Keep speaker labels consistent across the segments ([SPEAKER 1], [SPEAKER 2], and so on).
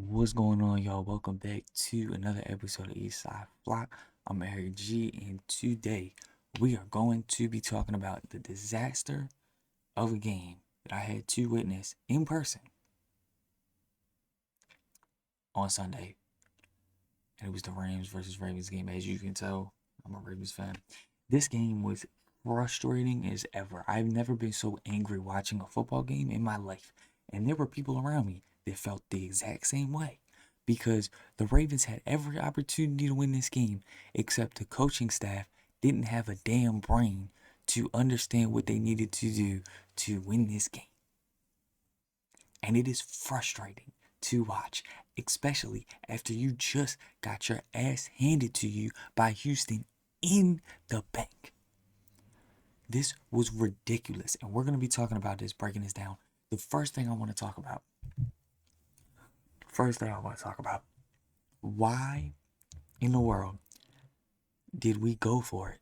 [SPEAKER 1] What's going on, y'all? Welcome back to another episode of Eastside Flock. I'm Eric G, and today we are going to be talking about the disaster of a game that I had to witness in person on Sunday. And it was the Rams versus Ravens game. As you can tell, I'm a Ravens fan. This game was frustrating as ever. I've never been so angry watching a football game in my life. And there were people around me that felt the exact same way because the Ravens had every opportunity to win this game, except the coaching staff didn't have a damn brain to understand what they needed to do to win this game. And it is frustrating to watch, especially after you just got your ass handed to you by Houston in the bank. This was ridiculous, and we're going to be talking about this, breaking this down. The first thing I want to talk about, why in the world did we go for it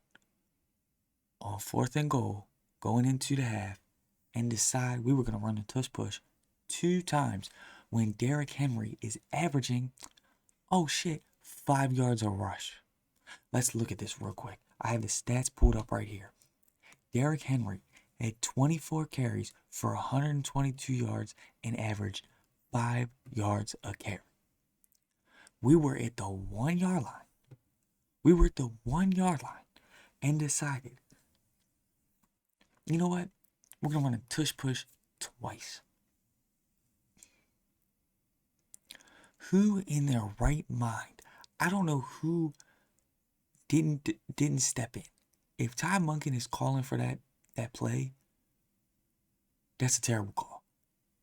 [SPEAKER 1] on 4th and goal going into the half and decide we were going to run the tush push 2 times when Derrick Henry is averaging, 5 yards a rush? Let's look at this real quick. I have the stats pulled up right here. Derrick Henry had 24 carries for 122 yards and averaged 5 yards a carry. We were at the 1 yard line. And decided, you know what? We're going to run a tush push twice. Who in their right mind? I don't know who didn't step in. If Ty Monken is calling for that play, that's a terrible call.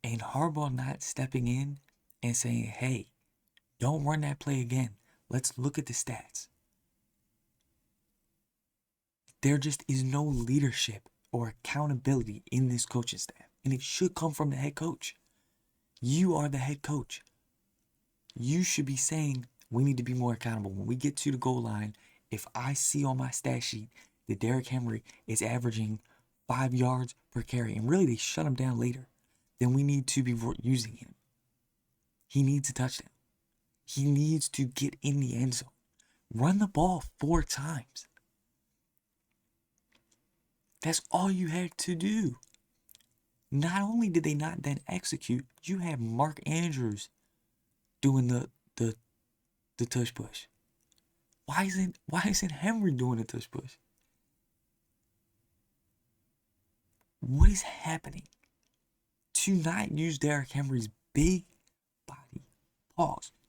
[SPEAKER 1] And Harbaugh not stepping in and saying, hey, don't run that play again. Let's look at the stats. There just is no leadership or accountability in this coaching staff. And it should come from the head coach. You are the head coach. You should be saying we need to be more accountable. When we get to the goal line, if I see on my stat sheet that Derrick Henry is averaging 5 yards per carry, and really they shut him down later, then we need to be using him. He needs a touchdown. He needs to get in the end zone. Run the ball 4 times. That's all you had to do. Not only did they not then execute, you had Mark Andrews doing the tush push. Why isn't Henry doing the tush push? What is happening? To not use Derrick Henry's big body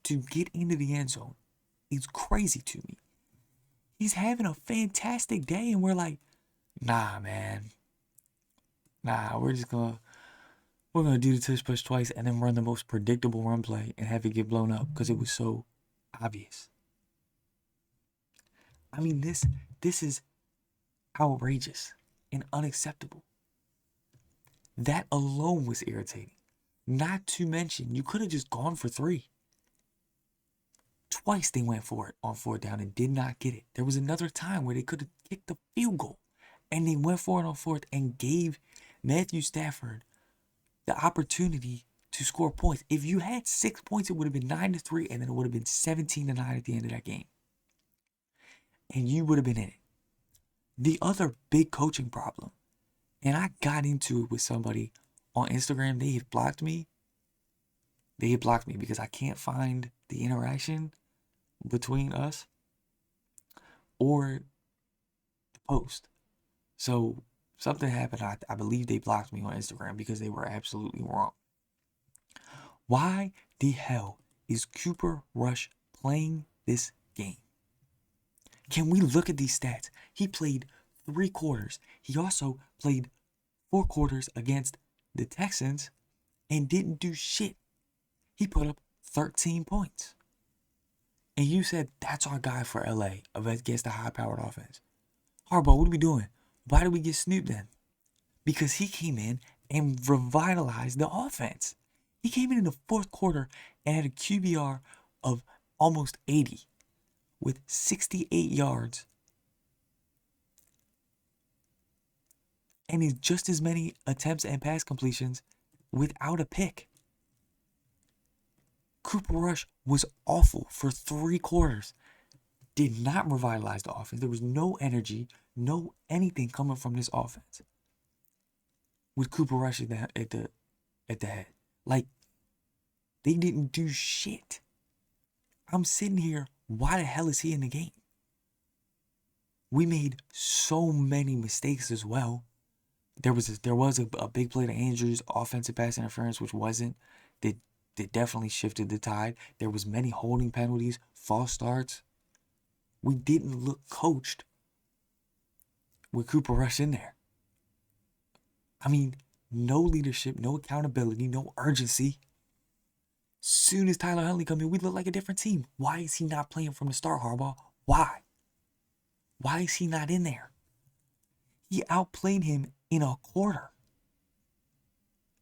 [SPEAKER 1] to get into the end zone is crazy to me. He's having a fantastic day, and we're like, nah, man. Nah, we're gonna do the tush push twice and then run the most predictable run play and have it get blown up because it was so obvious. I mean, this is outrageous and unacceptable. That alone was irritating. Not to mention, you could have just gone for 3. Twice they went for it on 4th down and did not get it. There was another time where they could have kicked the field goal and they went for it on 4th and gave Matthew Stafford the opportunity to score points. If you had 6 points, it would have been 9-3, and then it would have been 17-9 at the end of that game. And you would have been in it. The other big coaching problem, and I got into it with somebody on Instagram, they had blocked me. They had blocked me because I can't find the interaction between us or the post. So something happened. I believe they blocked me on Instagram because they were absolutely wrong. Why the hell is Cooper Rush playing this game? Can we look at these stats? He played 3 quarters. He also played 4 quarters against the Texans and didn't do shit. He put up 13 points. And you said that's our guy for LA against the high-powered offense. Harbaugh, what are we doing? Why did we get Snoop then? Because he came in and revitalized the offense. He came in the 4th quarter and had a QBR of almost 80 with 68 yards and is just as many attempts and pass completions without a pick. Cooper Rush was awful for 3 quarters. Did not revitalize the offense. There was no energy, no anything coming from this offense with Cooper Rush at the head. Like, they didn't do shit. I'm sitting here, why the hell is he in the game? We made so many mistakes as well. There was a big play to Andrews, offensive pass interference, which wasn't. That definitely shifted the tide. There was many holding penalties, false starts. We didn't look coached with Cooper Rush in there. I mean, no leadership, no accountability, no urgency. Soon as Tyler Huntley come in, we look like a different team. Why is he not playing from the start, Harbaugh? Why? Why is he not in there? He outplayed him in a quarter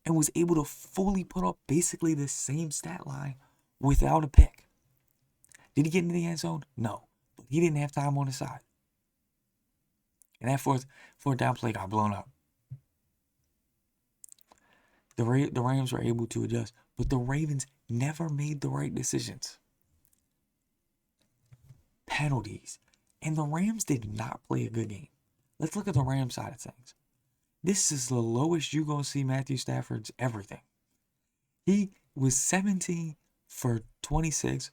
[SPEAKER 1] and was able to fully put up basically the same stat line without a pick. Did he get into the end zone? No. But he didn't have time on his side. And that fourth down play got blown up. The Rams were able to adjust, but the Ravens never made the right decisions. Penalties. And the Rams did not play a good game. Let's look at the Rams side of things. This is the lowest you're going to see Matthew Stafford's everything. He was 17 for 26.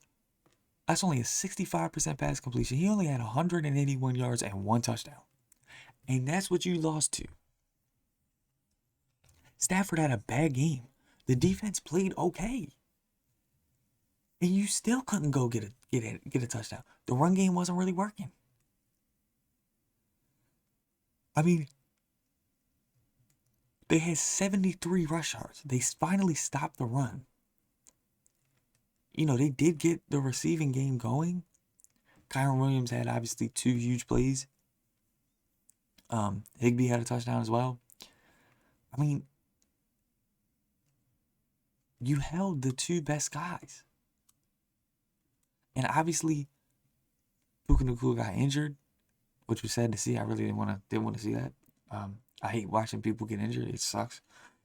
[SPEAKER 1] That's only a 65% pass completion. He only had 181 yards and 1 touchdown. And that's what you lost to. Stafford had a bad game. The defense played okay. And you still couldn't go get a touchdown. The run game wasn't really working. I mean, they had 73 rush yards. They finally stopped the run. You know, they did get the receiving game going. Kyren Williams had obviously 2 huge plays. Higbee had a touchdown as well. I mean, you held the 2 best guys. And obviously, Puka Nacua got injured, which was sad to see. I really didn't want to see that. I hate watching people get injured. It sucks.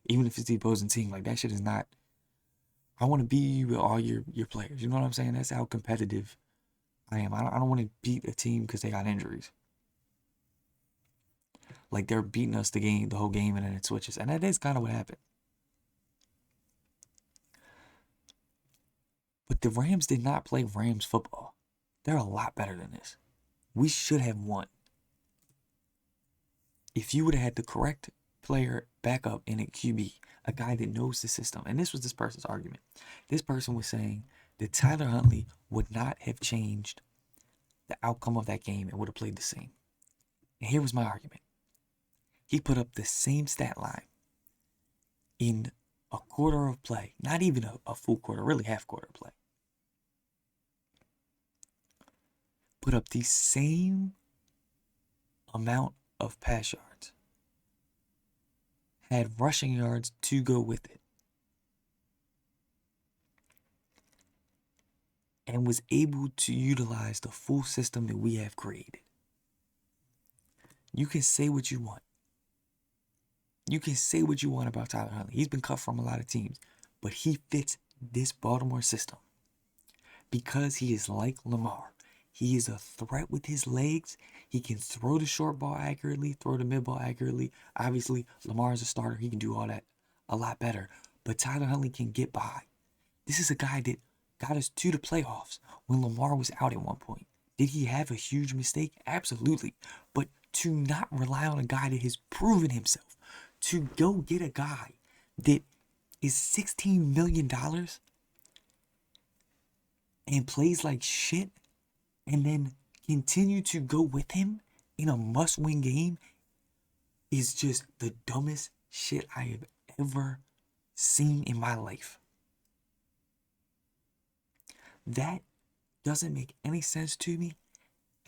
[SPEAKER 1] Even if it's the opposing team, like, that shit is not. I want to beat you with all your players. You know what I'm saying? That's how competitive I am. I don't want to beat a team because they got injuries. Like, they're beating us the whole game, and then it switches. And that is kind of what happened. But the Rams did not play Rams football. They're a lot better than this. We should have won. If you would have had the correct player back up in a QB, a guy that knows the system, and this was this person's argument. This person was saying that Tyler Huntley would not have changed the outcome of that game and would have played the same. And here was my argument. He put up the same stat line in a quarter of play, not even a full quarter, really half quarter play. Put up the same amount of pass yards. Had rushing yards to go with it. And was able to utilize the full system that we have created. You can say what you want. You can say what you want about Tyler Huntley. He's been cut from a lot of teams. But he fits this Baltimore system. Because he is like Lamar. He is a threat with his legs. He can throw the short ball accurately, throw the mid ball accurately. Obviously, Lamar is a starter. He can do all that a lot better. But Tyler Huntley can get by. This is a guy that got us to the playoffs when Lamar was out at one point. Did he have a huge mistake? Absolutely. But to not rely on a guy that has proven himself, to go get a guy that is $16 million and plays like shit, and then continue to go with him in a must-win game is just the dumbest shit I have ever seen in my life. That doesn't make any sense to me,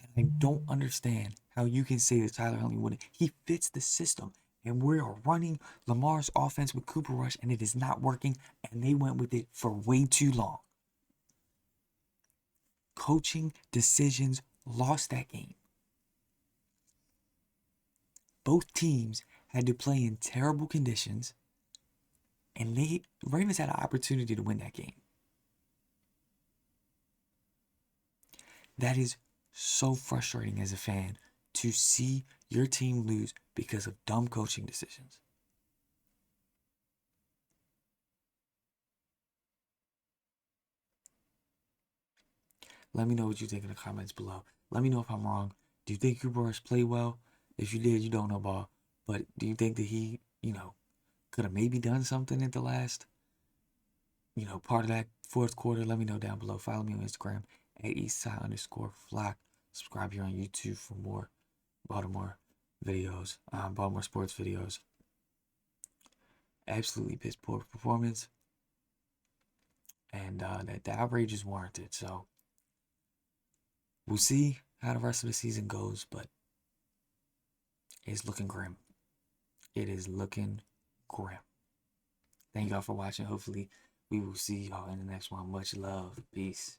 [SPEAKER 1] and I don't understand how you can say that Tyler Huntley wouldn't. He fits the system, and we are running Lamar's offense with Cooper Rush, and it is not working, and they went with it for way too long. Coaching decisions lost that game. Both teams had to play in terrible conditions, and Ravens had an opportunity to win that game. That is so frustrating as a fan to see your team lose because of dumb coaching decisions. Let me know what you think in the comments below. Let me know if I'm wrong. Do you think Cooper Rush played well? If you did, you don't know ball. But do you think that he, could have maybe done something at the last, part of that fourth quarter? Let me know down below. Follow me on Instagram at Eastside_Flock. Subscribe here on YouTube for more Baltimore videos, Baltimore sports videos. Absolutely piss poor performance, and that the outrage is warranted. So we'll see how the rest of the season goes, but it's looking grim. It is looking grim. Thank y'all for watching. Hopefully, we will see y'all in the next one. Much love. Peace.